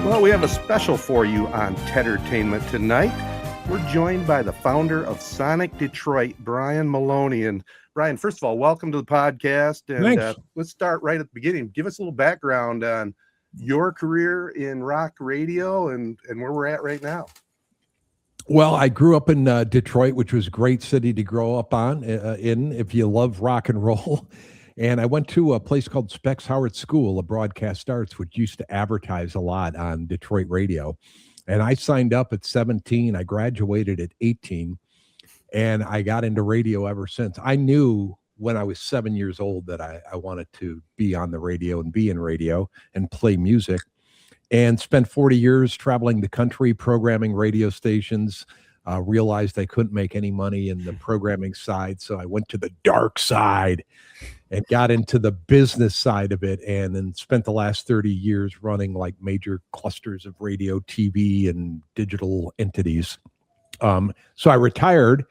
Well, we have a special for you on Tedertainment Tonight. We're joined by the founder of Sonic Detroit, Brian Maloney. And Brian, first of all, welcome to the podcast. And let's start right at the beginning. Give us a little background on your career in rock radio and where we're at right now. Well, I grew up in Detroit, which was a great city to grow up in if you love rock and roll. And I went to a place called Specs Howard School of Broadcast Arts, which used to advertise a lot on Detroit radio. And I signed up at 17. I graduated at 18. And I got into radio ever since. I knew when I was 7 years old that I wanted to be on the radio and be in radio and play music. And spent 40 years traveling the country, programming radio stations. Realized I couldn't make any money in the programming side, so I went to the dark side and got into the business side of it, and then spent the last 30 years running like major clusters of radio, TV, and digital entities. So I retired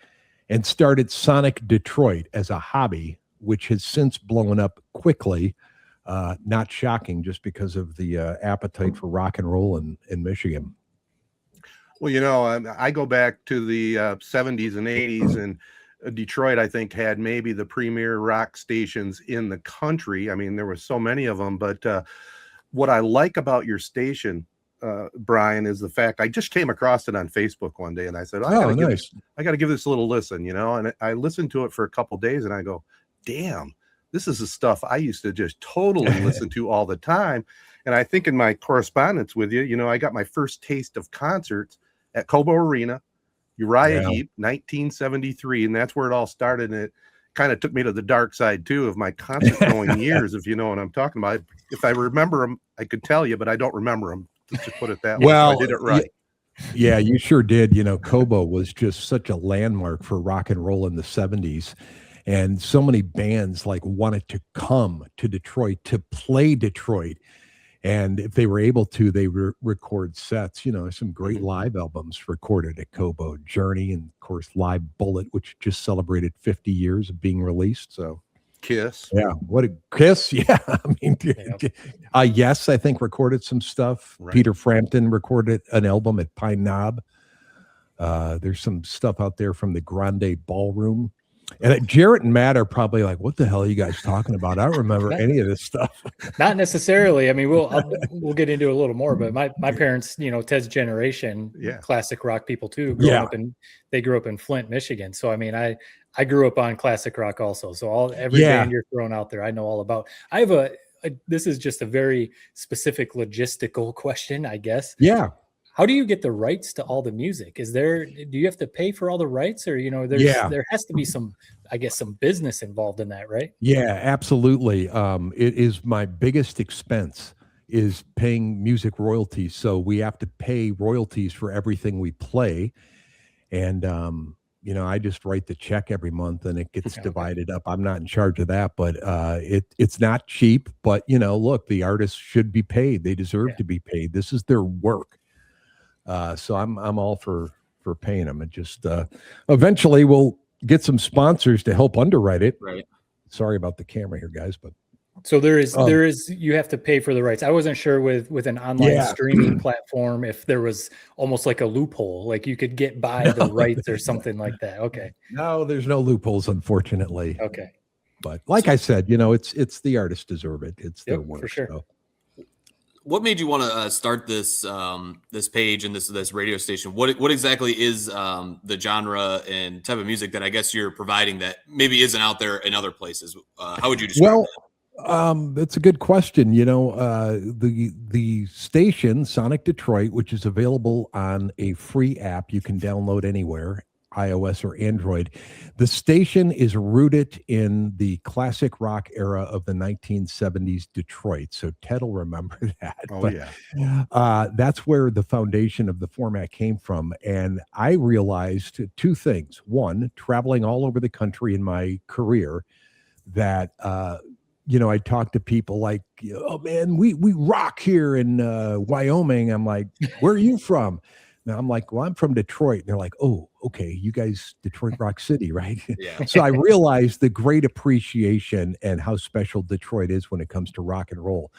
and started Sonic Detroit as a hobby, which has since blown up quickly. Not shocking, just because of the appetite for rock and roll in Michigan. Well, you know, I go back to the 70s and 80s, and Detroit, I think, had maybe the premier rock stations in the country. I mean, there were so many of them. But what I like about your station, Brian, is the fact I just came across it on Facebook one day, and I said, I got to give this a little listen, you know, and I listened to it for a couple of days, and I go, damn. This is the stuff I used to just totally listen to all the time. And I think in my correspondence with you, you know, I got my first taste of concerts at Cobo Arena, Uriah Heep, 1973. And that's where it all started. And it kind of took me to the dark side, too, of my concert going years, if you know what I'm talking about. If I remember them, I could tell you, but I don't remember them. Let's just put it that way. Well, I did it right. Yeah, you sure did. You know, Cobo was just such a landmark for rock and roll in the 70s. And so many bands like wanted to come to Detroit to play Detroit. And if they were able to, they record sets. You know, some great live albums recorded at Cobo. Journey, and of course, Live Bullet, which just celebrated 50 years of being released. So Kiss. Yeah, what a Kiss. Yeah, I mean, Yes, I think recorded some stuff. Right. Peter Frampton recorded an album at Pine Knob. There's some stuff out there from the Grande Ballroom. And Jarrett and Matt are probably like, what the hell are you guys talking about? I don't remember any of this stuff. Not necessarily. I mean, we'll get into it a little more, but my parents, you know, Ted's generation, classic rock people too, they grew up in Flint, Michigan. So, I mean, I grew up on classic rock also. So every band you're throwing out there, I know all about. I have this is just a very specific logistical question, I guess. Yeah. How do you get the rights to all the music? Do you have to pay for all the rights, or, you know, there has to be some business involved in that, right? Yeah, absolutely. It is my biggest expense is paying music royalties. So we have to pay royalties for everything we play. And, you know, I just write the check every month and it gets divided up. I'm not in charge of that, but it's not cheap. But, you know, look, the artists should be paid. They deserve to be paid. This is their work. So I'm all for paying them. And just eventually we'll get some sponsors to help underwrite it. Right. Sorry about the camera here, guys, but so there is you have to pay for the rights. I wasn't sure with an online streaming platform if there was almost like a loophole, like you could get by the rights or something like that. Okay. No, there's no loopholes, unfortunately. Okay. But like I said, you know, it's the artists deserve it. It's their work. For sure. So. What made you want to start this this page and this radio station? What exactly is the genre and type of music that I guess you're providing that maybe isn't out there in other places? How would you describe that? That's a good question. You know, the station Sonic Detroit, which is available on a free app you can download anywhere, iOS or Android. The station is rooted in the classic rock era of the 1970s Detroit. So Ted will remember that. That's where the foundation of the format came from. And I realized two things. One, traveling all over the country in my career, that you know, I talk to people like, oh man, we rock here in Wyoming. I'm like, where are you from? Now I'm like, well, I'm from Detroit. And they're like, oh, okay, you guys, Detroit Rock City, right? Yeah. So I realized the great appreciation and how special Detroit is when it comes to rock and roll.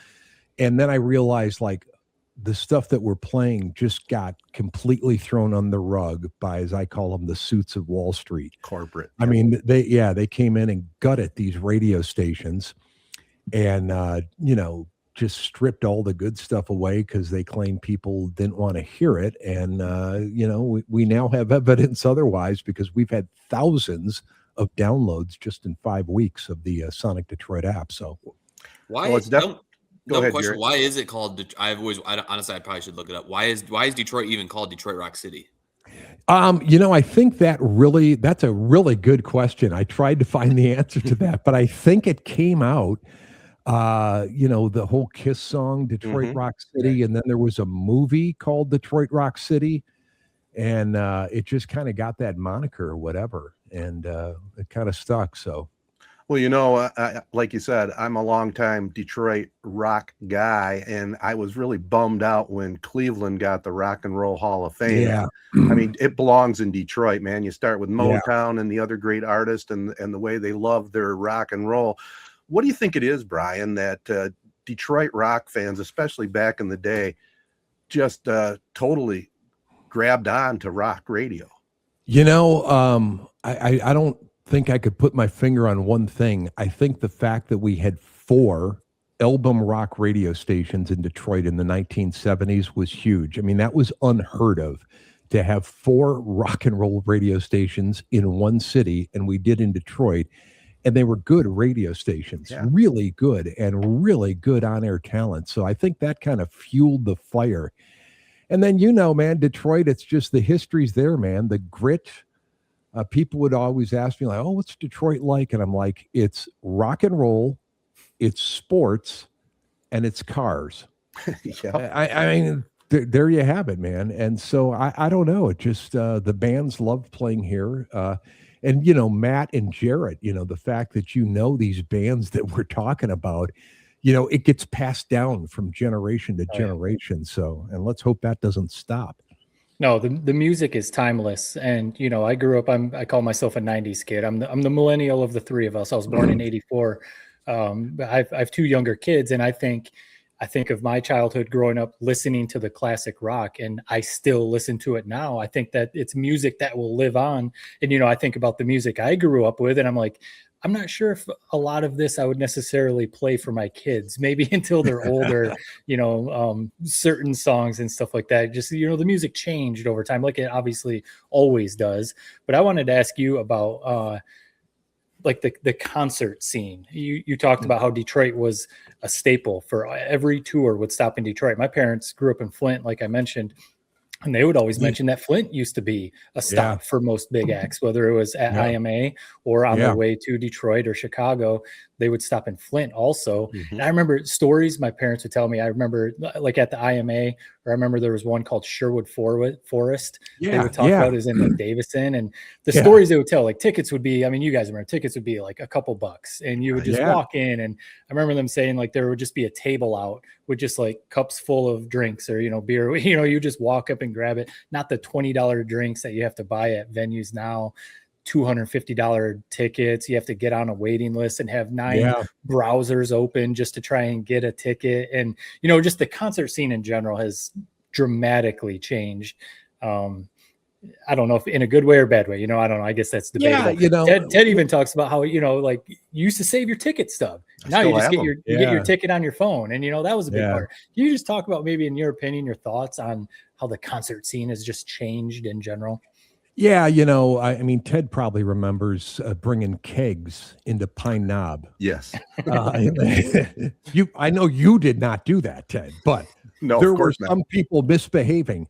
And then I realized, like, the stuff that we're playing just got completely thrown on the rug by, as I call them, the suits of Wall Street. Corporate. I mean, they came in and gutted these radio stations and, just stripped all the good stuff away because they claimed people didn't want to hear it. And, we now have evidence otherwise because we've had thousands of downloads just in 5 weeks of the Sonic Detroit app. So why well, is Go ahead, question? Jared. Why is it called? Honestly, I probably should look it up. Why is Detroit even called Detroit Rock City? I think that's a really good question. I tried to find the answer to that, but I think it came out, the whole Kiss song, Detroit Rock City, and then there was a movie called Detroit Rock City, and it just kind of got that moniker or whatever, and it kind of stuck. So. Well, like you said, I'm a longtime Detroit rock guy, and I was really bummed out when Cleveland got the Rock and Roll Hall of Fame. Yeah. I mean, it belongs in Detroit, man. You start with Motown and the other great artists and the way they love their rock and roll. What do you think it is, Brian, that Detroit rock fans, especially back in the day, just totally grabbed on to rock radio? I don't think I could put my finger on one thing. I think the fact that we had 4 album rock radio stations in Detroit in the 1970s was huge. I mean, that was unheard of to have 4 rock and roll radio stations in one city, and we did in Detroit, and they were good radio stations, really good and really good on-air talent. So I think that kind of fueled the fire. And then, man, Detroit, it's just the history's there, man. The grit. People would always ask me, like, oh, what's Detroit like? And I'm like, it's rock and roll, it's sports, and it's cars. I mean, there you have it, man. And so I don't know. It just, the bands love playing here. And, Matt and Jarrett, the fact that these bands that we're talking about, it gets passed down from generation to generation. So, and let's hope that doesn't stop. No, the music is timeless, and I grew up. I call myself a '90s kid. I'm the millennial of the 3 of us. I was born in '84. I have 2 younger kids, and I think of my childhood growing up listening to the classic rock, and I still listen to it now. I think that it's music that will live on, and I think about the music I grew up with, and I'm like, I'm not sure if a lot of this I would necessarily play for my kids, maybe until they're older, certain songs and stuff like that. Just, the music changed over time, like it obviously always does. But I wanted to ask you about like the concert scene. You talked about how Detroit was a staple for every tour would stop in Detroit. My parents grew up in Flint, like I mentioned. And they would always mention that Flint used to be a stop for most big acts, whether it was at IMA or on their way to Detroit or Chicago. They would stop in Flint also. And I remember stories my parents would tell me. I remember like at the IMA, or I remember there was one called Sherwood Forest. They would talk about is in like Davison, and the stories they would tell, like tickets would be, I mean, you guys remember tickets would be like a couple bucks, and you would just walk in. And I remember them saying like there would just be a table out with just like cups full of drinks or, beer, you just walk up and grab it. Not the $20 drinks that you have to buy at venues now. $250 tickets. You have to get on a waiting list and have 9 browsers open just to try and get a ticket. And, just the concert scene in general has dramatically changed. I don't know if in a good way or bad way, I don't know. I guess that's debatable. Ted even talks about how, like you used to save your ticket stub. Now you just get your ticket on your phone. And, that was a big part. Can you just talk about maybe in your opinion, your thoughts on how the concert scene has just changed in general? Yeah, I mean, Ted probably remembers bringing kegs into Pine Knob. Yes. I know you did not do that, Ted, but there were some people misbehaving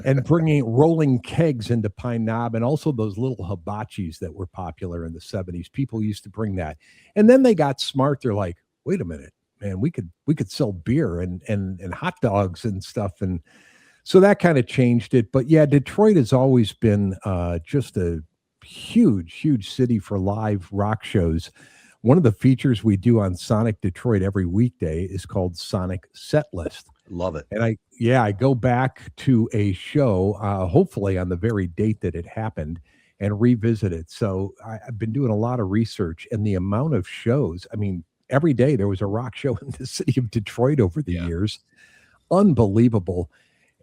and bringing rolling kegs into Pine Knob, and also those little hibachis that were popular in the 70s. People used to bring that. And then they got smart. They're like, wait a minute, man, we could sell beer and hot dogs and stuff. And so that kind of changed it. But yeah, Detroit has always been just a huge, huge city for live rock shows. One of the features we do on Sonic Detroit every weekday is called Sonic Set List. Love it. And I go back to a show, hopefully on the very date that it happened, and revisit it. So I've been doing a lot of research, and the amount of shows, I mean, every day there was a rock show in the city of Detroit over the years. unbelievable.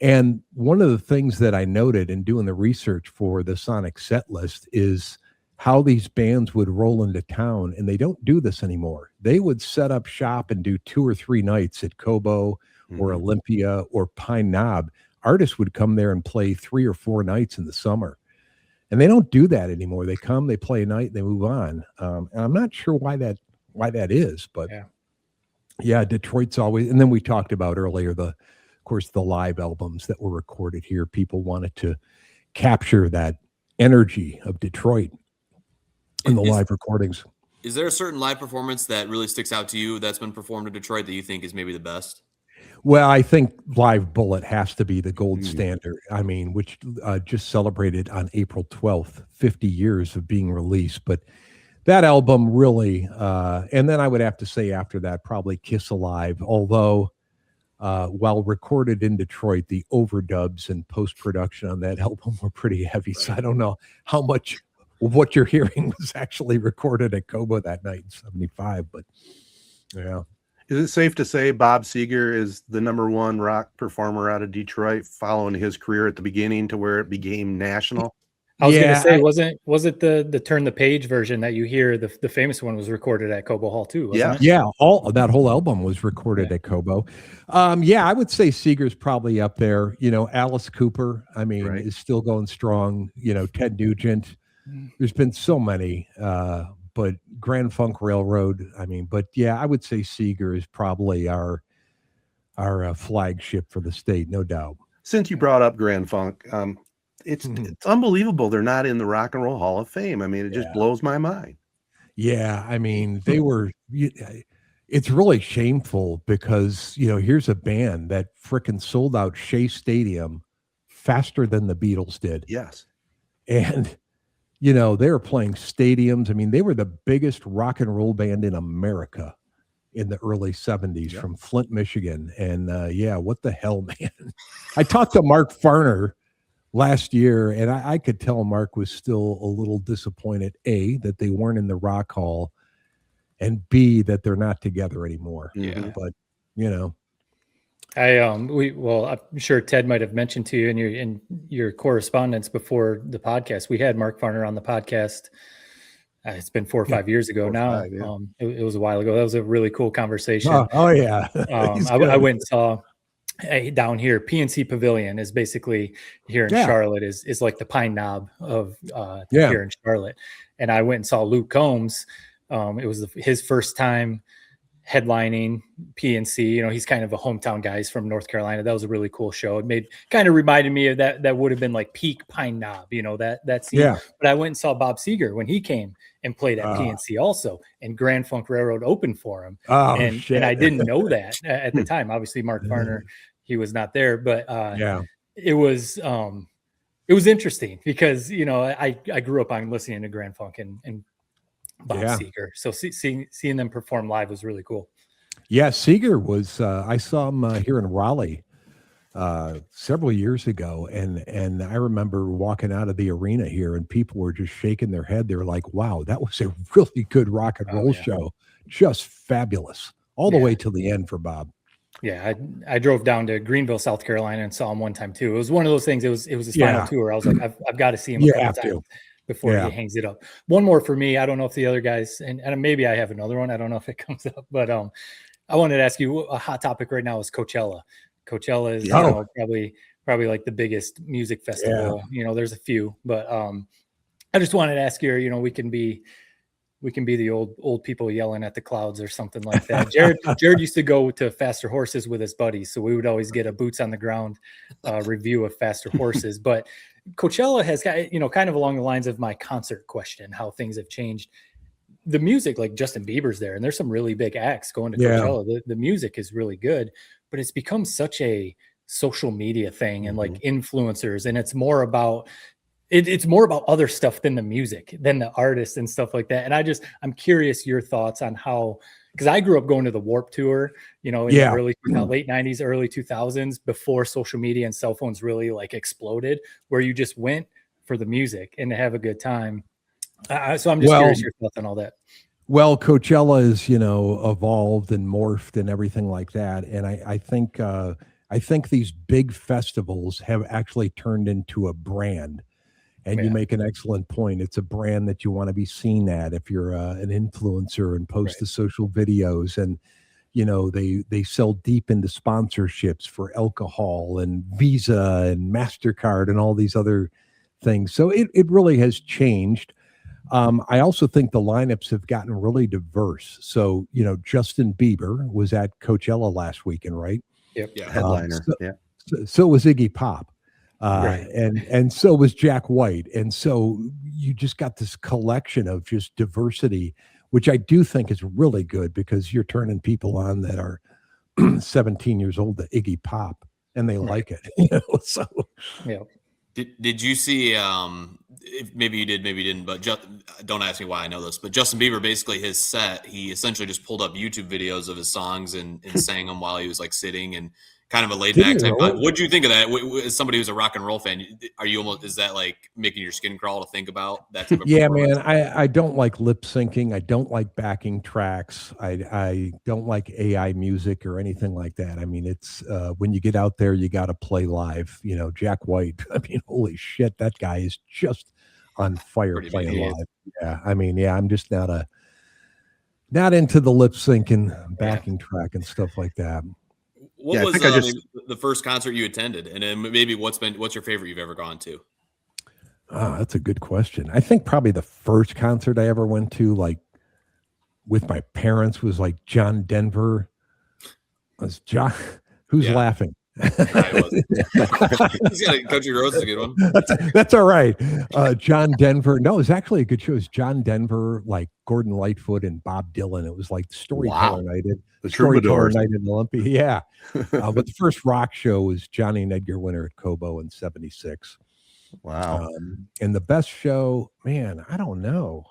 And one of the things that I noted in doing the research for the Sonic set list is how these bands would roll into town, and they don't do this anymore. They would set up shop and do 2 or 3 nights at Cobo or Olympia or Pine Knob. Artists would come there and play 3 or 4 nights in the summer. And they don't do that anymore. They come, they play a night, they move on. And I'm not sure why that is, but yeah, Detroit's always, and then we talked about earlier, of course, the live albums that were recorded here. People wanted to capture that energy of Detroit in the live recordings. Is there a certain live performance that really sticks out to you that's been performed in Detroit that you think is maybe the best? Well, I think Live Bullet has to be the gold standard. I mean, which just celebrated on April 12th, 50 years of being released. But that album really, and then I would have to say after that, probably Kiss Alive, although while recorded in Detroit, the overdubs and post-production on that album were pretty heavy. So I don't know how much of what you're hearing was actually recorded at Cobo that night in 75, but yeah. Is it safe to say Bob Seger is the #1 rock performer out of Detroit, following his career at the beginning to where it became national? I was going to say, was it the Turn the Page version that you hear? The famous one was recorded at Cobo Hall too, wasn't it? Yeah, that whole album was recorded at Cobo. I would say Seeger's probably up there. You know, Alice Cooper, I mean, is still going strong. You know, Ted Nugent. There's been so many, but Grand Funk Railroad. I mean, but yeah, I would say Seeger is probably our flagship for the state, no doubt. Since you brought up Grand Funk, it's unbelievable they're not in the Rock and Roll Hall of Fame. I mean, it just blows my mind. Yeah, I mean, they were. It's really shameful because, you know, here's a band that frickin' sold out Shea Stadium faster than the Beatles did. Yes, and you know, they were playing stadiums. I mean, they were the biggest rock and roll band in America in the early 70s from Flint, Michigan. And what the hell, man? I talked to Mark Farner last year, and I could tell Mark was still a little disappointed, A, that they weren't in the Rock Hall, and B, that they're not together anymore. Yeah. But, you know. I'm sure Ted might have mentioned to you in your correspondence before the podcast. We had Mark Farner on the podcast. It's been 4 or 5 years ago now. It was a while ago. That was a really cool conversation. Yeah. I went and saw down here. PNC Pavilion is basically here in Charlotte. Is like the Pine Knob of here in Charlotte. And I went and saw Luke Combs. It was his first time headlining PNC. You know, he's kind of a hometown guy. He's from North Carolina. That was a really cool show. It kind of reminded me of that would have been like peak Pine Knob, you know, that scene. Yeah. But I went and saw Bob Seger when he came and played at PNC also, and Grand Funk Railroad opened for him. And I didn't know that at the time. Obviously Mark Farner, he was not there, but it was interesting because, you know, I grew up on listening to Grand Funk and Bob Seger. So seeing them perform live was really cool. Yeah, Seger was. I saw him here in Raleigh several years ago, and I remember walking out of the arena here, and people were just shaking their head. They were like, "Wow, that was a really good rock and roll show, just fabulous, all the way till the end for Bob." Yeah, I drove down to Greenville, South Carolina, and saw him one time too. It was one of those things. It was his final tour. I was like, I've got to see him a couple times before he hangs it up. One more for me. I don't know if the other guys, and maybe I have another one. I don't know if it comes up, but I wanted to ask you, a hot topic right now is Coachella. Coachella is probably like the biggest music festival. You know, there's a few, but I just wanted to ask you, you know, we can be the old people yelling at the clouds or something like that. Jared used to go to Faster Horses with his buddies, so we would always get a boots on the ground review of Faster Horses. But Coachella has got, you know, kind of along the lines of my concert question, how things have changed. The music, like Justin Bieber's there, and there's some really big acts going to Coachella. The music is really good, but it's become such a social media thing and like influencers, and it's more about other stuff than the music, than the artists and stuff like that. And I'm curious your thoughts on how, because I grew up going to the Warped Tour, you know, in the late 90s, early 2000s, before social media and cell phones really like exploded, where you just went for the music and to have a good time. So I'm just curious your thoughts on all that. Well, Coachella is, you know, evolved and morphed and everything like that. And I think I think these big festivals have actually turned into a brand. And you make an excellent point. It's a brand that you want to be seen at if you're an influencer and post the social videos. And, they sell deep into sponsorships for alcohol and Visa and MasterCard and all these other things. So it really has changed. I also think the lineups have gotten really diverse. So, Justin Bieber was at Coachella last weekend, right? Yep. Yeah. Headliner. So was Iggy Pop. And so was Jack White. And so you just got this collection of just diversity, which I do think is really good because you're turning people on that are 17 years old to Iggy Pop and they like it. So Did you see maybe you did, maybe you didn't, but don't ask me why I know this, but Justin Bieber, basically his set, he essentially just pulled up YouTube videos of his songs and sang them while he was like sitting and kind of a laid back type. What'd you think of that? As somebody who's a rock and roll fan, is that like making your skin crawl to think about that type of man, I don't like lip syncing. I don't like backing tracks. I don't like AI music or anything like that. I mean, it's when you get out there, you got to play live. Jack White, I mean, holy shit, that guy is just on fire playing live. Yeah, I mean, I'm just not into the lip sync and backing track and stuff like that. What was the first concert you attended, and then maybe what's your favorite you've ever gone to? Oh, that's a good question. I think probably the first concert I ever went to, like with my parents, was like John Denver. Was John? Who's laughing? He's got a Country Roads, a good one. That's all right. John Denver. No, it was actually a good show. It was John Denver, like Gordon Lightfoot and Bob Dylan. It was like Storyteller Night. The Storyteller Night in Olympia. Yeah. But the first rock show was Johnny and Edgar Winter at Cobo in '76. Wow. And the best show, man, I don't know.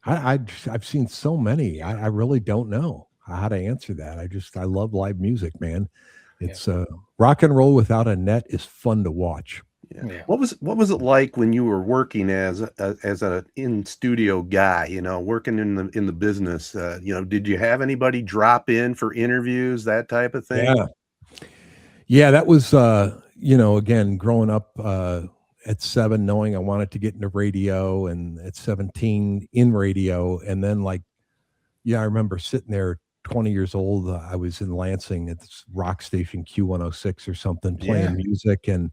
I've seen so many. I really don't know how to answer that. I love live music, man. It's rock and roll without a net is fun to watch. Yeah. What was it like when you were working as an in studio guy? Working in the business. Did you have anybody drop in for interviews, that type of thing? Yeah. That was again, growing up at 7, knowing I wanted to get into radio, and at 17 in radio, and then I remember sitting there. 20 years old, I was in Lansing at this rock station Q106 or something, playing music, and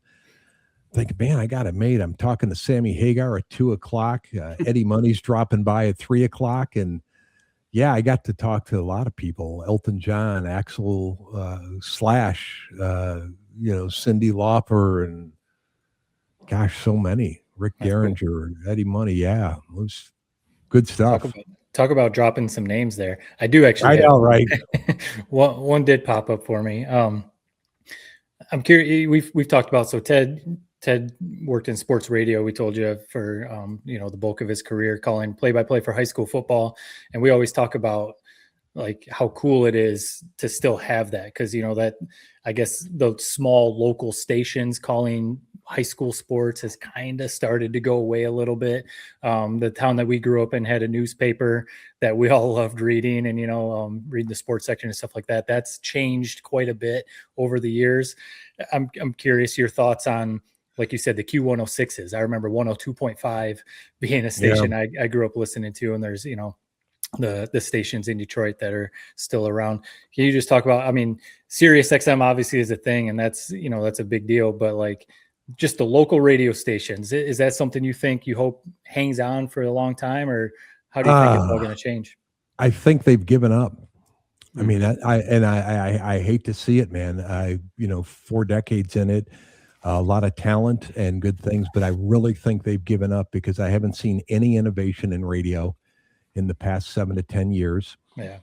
thinking, man, I got it made. I'm talking to Sammy Hagar at 2:00. Eddie Money's dropping by at 3:00, and I got to talk to a lot of people: Elton John, Axl, Slash, Cyndi Lauper, and gosh, so many. Rick Derringer, Eddie Money. Yeah, it was good stuff. Talk about dropping some names there. I do actually. I know, right? one did pop up for me. I'm curious. We've talked about, so Ted worked in sports radio. We told you for the bulk of his career, calling play-by-play for high school football, and we always talk about like how cool it is to still have that, because that, I guess, the small local stations calling high school sports has kind of started to go away a little bit. The town that we grew up in had a newspaper that we all loved reading, and reading the sports section and stuff like that. That's changed quite a bit over the years. I'm curious your thoughts on, like you said, the Q106s. I remember 102.5 being a station I grew up listening to, and there's the stations in Detroit that are still around. Can you just talk about, I mean, Sirius XM obviously is a thing, and that's a big deal, but like just the local radio stations, is that something you hope hangs on for a long time, or how do you think it's all going to change? I think they've given up. I mean, I hate to see it, man. 4 decades in it, a lot of talent and good things, but I really think they've given up because I haven't seen any innovation in radio in the past 7 to 10 years. Yeah.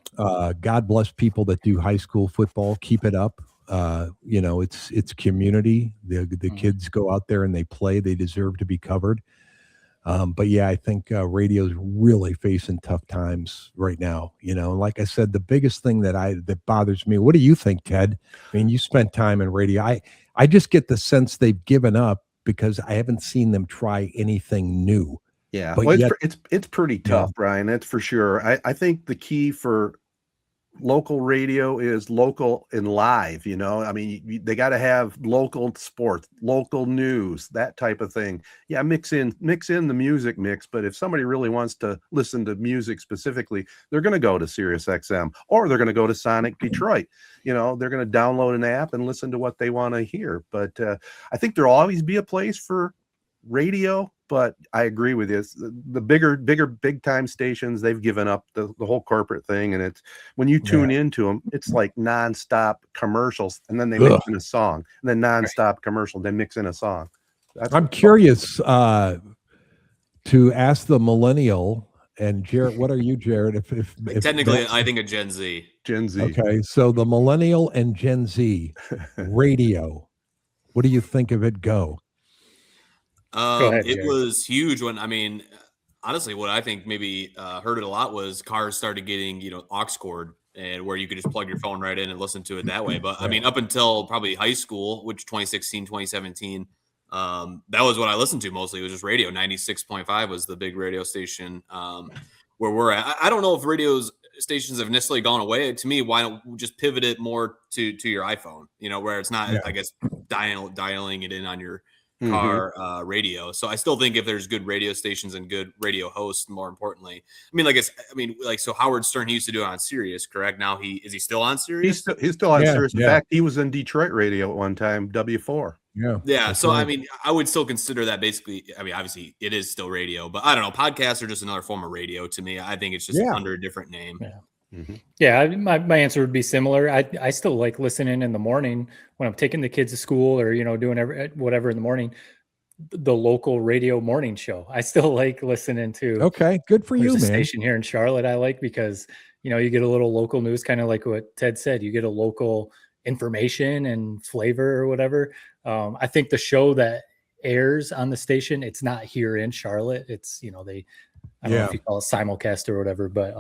God bless people that do high school football. Keep it up. It's community. The kids go out there and they play. They deserve to be covered. But I think radio's really facing tough times right now. Like I said, the biggest thing that bothers me. What do you think, Ted? I mean, you spent time in radio. I just get the sense they've given up because I haven't seen them try anything new. Yeah, but it's pretty tough, Brian. That's for sure. I think the key for local radio is local and live, you know. I mean, they got to have local sports, local news, that type of thing. Yeah, mix in the music mix, but if somebody really wants to listen to music specifically, they're going to go to Sirius XM, or they're going to go to Sonic Detroit. You know, they're going to download an app and listen to what they want to hear. But I think there'll always be a place for radio, but I agree with you. The big time stations, they've given up the whole corporate thing, and it's when you tune into them, it's like nonstop commercials, and then they mix in a song, and then nonstop commercial, then mix in a song. I'm curious to ask the millennial and Jared. What are you, Jared? If technically, I think a Gen Z. Gen Z. Okay, so the millennial and Gen Z radio. What do you think of it? Go ahead, it Jared. was huge when, I mean, honestly, what I think maybe hurt it a lot was cars started getting, aux cord, and where you could just plug your phone right in and listen to it that way. But I mean, up until probably high school, which 2016, 2017, that was what I listened to mostly. It was just radio. 96.5 was the big radio station where we're at. I don't know if radio stations have necessarily gone away. To me, why don't we just pivot it more to your iPhone, where it's not, I guess, dialing it in on your car radio. So I still think if there's good radio stations and good radio hosts, more importantly, so Howard Stern, he used to do it on Sirius, correct? Now is he still on Sirius? He's still on Sirius. In fact, he was in Detroit radio at one time, W4. Yeah. So right. I mean, I would still consider that basically. I mean, obviously it is still radio, but I don't know. Podcasts are just another form of radio to me. I think it's just under a different name. Yeah. Yeah, my answer would be similar. I still like listening in the morning when I'm taking the kids to school or doing whatever in the morning. The local radio morning show. I still like listening to. Okay, good for you, man. Station here in Charlotte, I like because you get a little local news, kind of like what Ted said. You get a local information and flavor or whatever. I think the show that airs on the station, it's not here in Charlotte. It's I don't know if you call it simulcast or whatever, but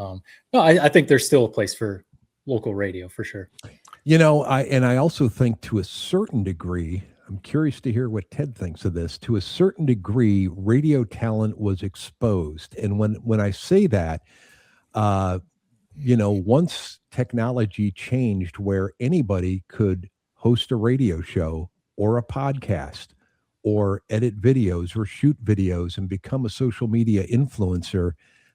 no, I think there's still a place for local radio for sure. I also think to a certain degree, I'm curious to hear what Ted thinks of this. To a certain degree, radio talent was exposed. And when I say that, once technology changed where anybody could host a radio show or a podcast or edit videos or shoot videos and become a social media influencer,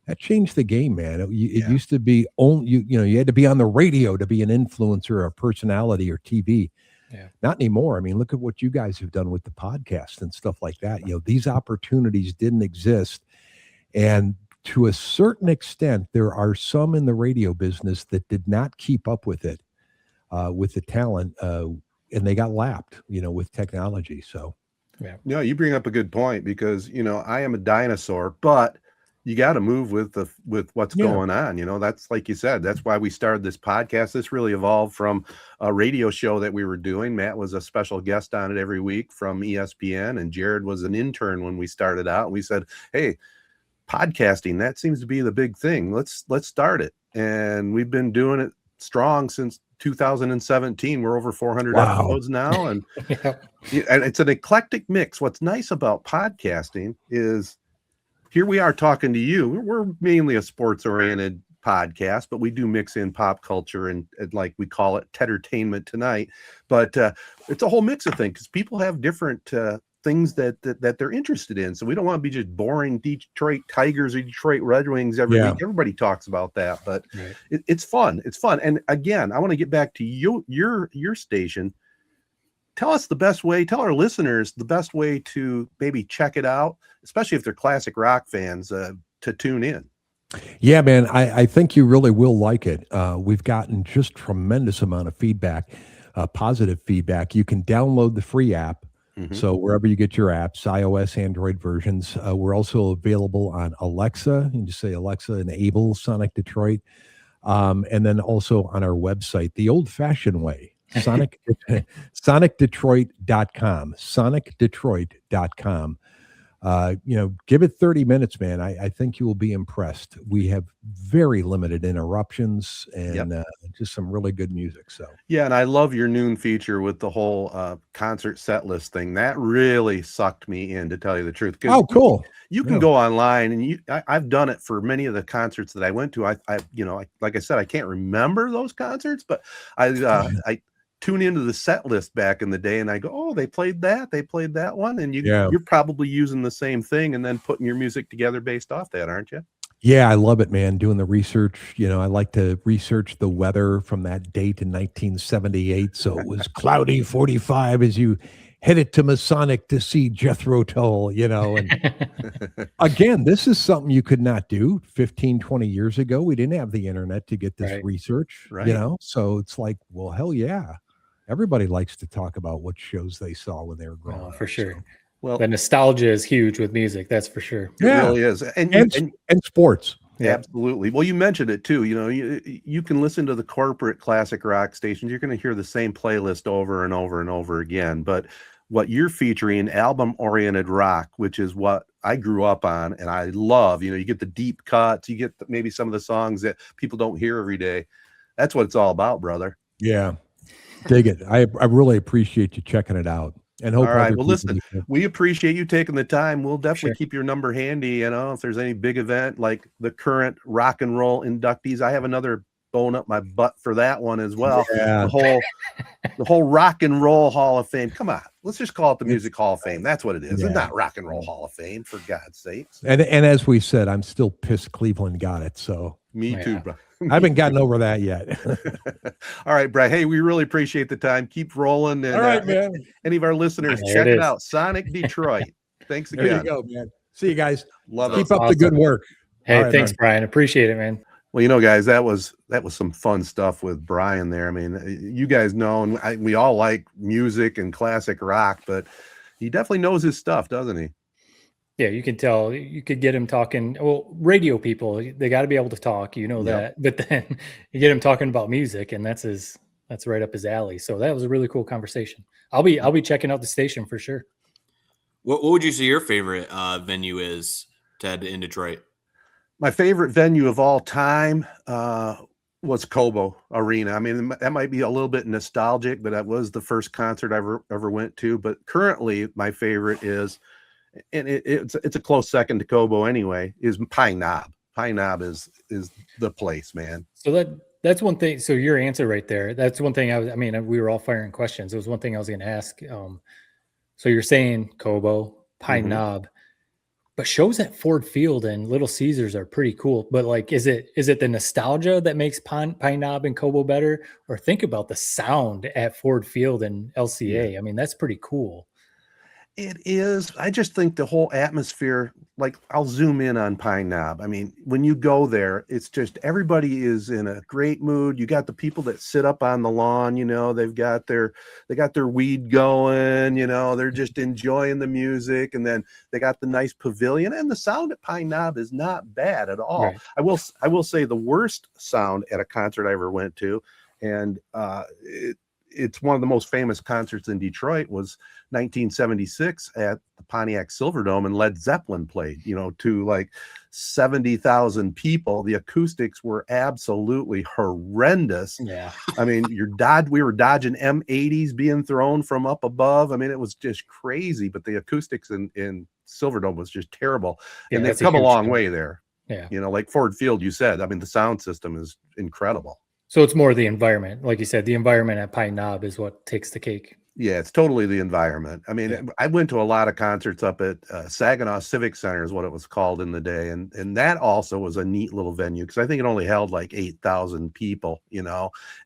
that changed the game, man. It used to be only, you had to be on the radio to be an influencer or a personality or TV. Yeah. Not anymore. I mean, look at what you guys have done with the podcast and stuff like that. These opportunities didn't exist. And to a certain extent, there are some in the radio business that did not keep up with it, with the talent, and they got lapped, with technology. So. Yeah, you bring up a good point because I am a dinosaur, but you got to move with what's going on. That's like you said. That's why we started this podcast. This really evolved from a radio show that we were doing. Matt was a special guest on it every week from ESPN, and Jared was an intern when we started out. And we said, "Hey, podcasting, that seems to be the big thing. Let's start it." And we've been doing it strong since 2017. We're over 400 episodes now, and and it's an eclectic mix. What's nice about podcasting is here we are talking to you. We're mainly a sports oriented podcast, but we do mix in pop culture and like we call it Tedertainment Tonight. But it's a whole mix of things because people have different things that they're interested in. So we don't want to be just boring Detroit Tigers or Detroit Red Wings every week. Everybody talks about that, but it's fun. It's fun. And again, I want to get back to your station. Tell us the best way, tell our listeners the best way to maybe check it out, especially if they're classic rock fans, to tune in. Yeah, man, I think you really will like it. We've gotten just tremendous amount of feedback, positive feedback. You can download the free app. So wherever you get your apps, iOS, Android versions, we're also available on Alexa. You can just say, Alexa, enable Sonic Detroit. And then also on our website, the old-fashioned way, sonicdetroit.com, sonicdetroit.com. Give it 30 minutes, man. I think you will be impressed. We have very limited interruptions and just some really good music. So yeah, and I love your noon feature with the whole concert set list thing. That really sucked me in, to tell you the truth. Oh, cool. You can go online, and I've done it for many of the concerts that I went to. I like I said, I can't remember those concerts, but I tune into the set list back in the day, and I go, oh, they played that one, and you're probably using the same thing and then putting your music together based off that, aren't you? Yeah, I love it, man. Doing the research. I like to research the weather from that date in 1978. So it was cloudy 45 as you headed to Masonic to see Jethro Tull, and again, this is something you could not do 15, 20 years ago. We didn't have the internet to get this research, so it's like, well, hell yeah. Everybody likes to talk about what shows they saw when they were growing up. For sure. So. Well, the nostalgia is huge with music. That's for sure. It really is. And sports. Yeah. Absolutely. Well, you mentioned it too. You can listen to the corporate classic rock stations. You're going to hear the same playlist over and over and over again. But what you're featuring, album-oriented rock, which is what I grew up on and I love. You get the deep cuts. You get maybe some of the songs that people don't hear every day. That's what it's all about, brother. Yeah. Dig it. I really appreciate you checking it out. And hope. All right. Well, listen, we appreciate you taking the time. We'll definitely keep your number handy. If there's any big event like the current rock and roll inductees, I have another bone up my butt for that one as well. Yeah. The whole Rock and Roll Hall of Fame. Come on, let's just call it the Music Hall of Fame. That's what it is. It's not Rock and Roll Hall of Fame, for God's sakes. And as we said, I'm still pissed Cleveland got it. So me too, bro. I haven't gotten over that yet. All right, Brad. Hey, we really appreciate the time. Keep rolling. And, all right, man. Any of our listeners, check it out. Sonic Detroit. Thanks again. There you go, man. See you guys. Love it. Keep up the good work. Hey, thanks, Brian. Appreciate it, man. Well, guys, that was some fun stuff with Brian there. I mean, you guys know, and we all like music and classic rock, but he definitely knows his stuff, doesn't he? Yeah, you can tell. You could get him talking. Well, radio people, they got to be able to talk, that. But then you get him talking about music, and that's right up his alley. So that was a really cool conversation. I'll be checking out the station for sure. What would you say your favorite venue is, Ted, in Detroit? My favorite venue of all time was Cobo Arena. I mean, that might be a little bit nostalgic, but that was the first concert I ever went to. But currently, my favorite is, and it's a close second to Cobo anyway, is Pine Knob. Pine Knob is the place, man. So that's one thing. So your answer right there, that's one thing we were all firing questions. It was one thing I was going to ask. So you're saying Cobo, Pine Knob, but shows at Ford Field and Little Caesars are pretty cool. But like, is it the nostalgia that makes Pine Knob and Cobo better? Or think about the sound at Ford Field and LCA. I mean, that's pretty cool. It is. I just think the whole atmosphere, like I'll zoom in on Pine Knob. I mean, when you go there, it's just everybody is in a great mood. You got the people that sit up on the lawn, they got their weed going, they're just enjoying the music. And then they got the nice pavilion, and the sound at Pine Knob is not bad at all. Right. I will say the worst sound at a concert I ever went to, and it's one of the most famous concerts in Detroit, was 1976 at the Pontiac Silverdome, and Led Zeppelin played, to like 70,000 people. The acoustics were absolutely horrendous. Yeah. I mean, we were dodging M80s being thrown from up above. I mean, it was just crazy, but the acoustics in Silverdome was just terrible. Yeah, and they've come a long way there. Yeah. Like Ford Field, you said, I mean, the sound system is incredible. So it's more the environment. Like you said, the environment at Pine Knob is what takes the cake. Yeah, it's totally the environment. I mean, I went to a lot of concerts up at Saginaw Civic Center is what it was called in the day. And that also was a neat little venue, because I think it only held like 8,000 people,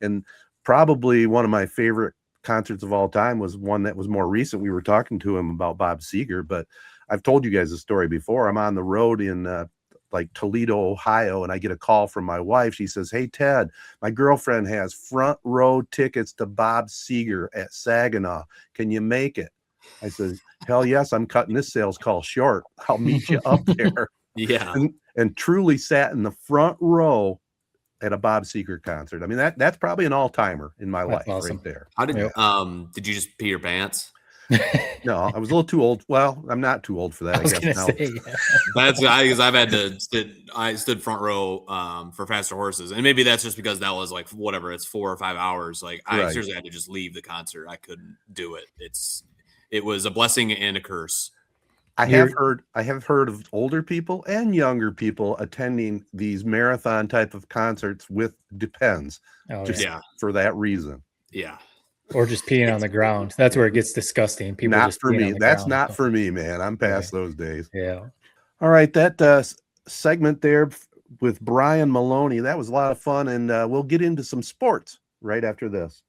and probably one of my favorite concerts of all time was one that was more recent. We were talking to him about Bob Seger, but I've told you guys the story before. I'm on the road in like Toledo, Ohio, and I get a call from my wife. She says, "Hey, Ted, my girlfriend has front row tickets to Bob Seger at Saginaw. Can you make it?" I said, "Hell yes, I'm cutting this sales call short. I'll meet you up there." Yeah. And truly sat in the front row at a Bob Seger concert. I mean, that's probably an all-timer in my life. Awesome. Right there. How did you just pee your pants? No, I was a little too old. Well, I'm not too old for that. I was guess gonna now. say, That's because I've had to I stood front row for Faster Horses, and maybe that's just because that was like whatever, it's 4 or 5 hours. Like I Right. seriously had to just leave the concert. I couldn't do it. It was a blessing and a curse. I have heard of older people and younger people attending these marathon type of concerts with Depends, for that reason. Yeah. Or just peeing on the ground. That's where it gets disgusting. People Not just for peeing me. on the That's ground. not for me, man. I'm past those days. Yeah. All right, that segment there with Brian Maloney, that was a lot of fun, and we'll get into some sports right after this.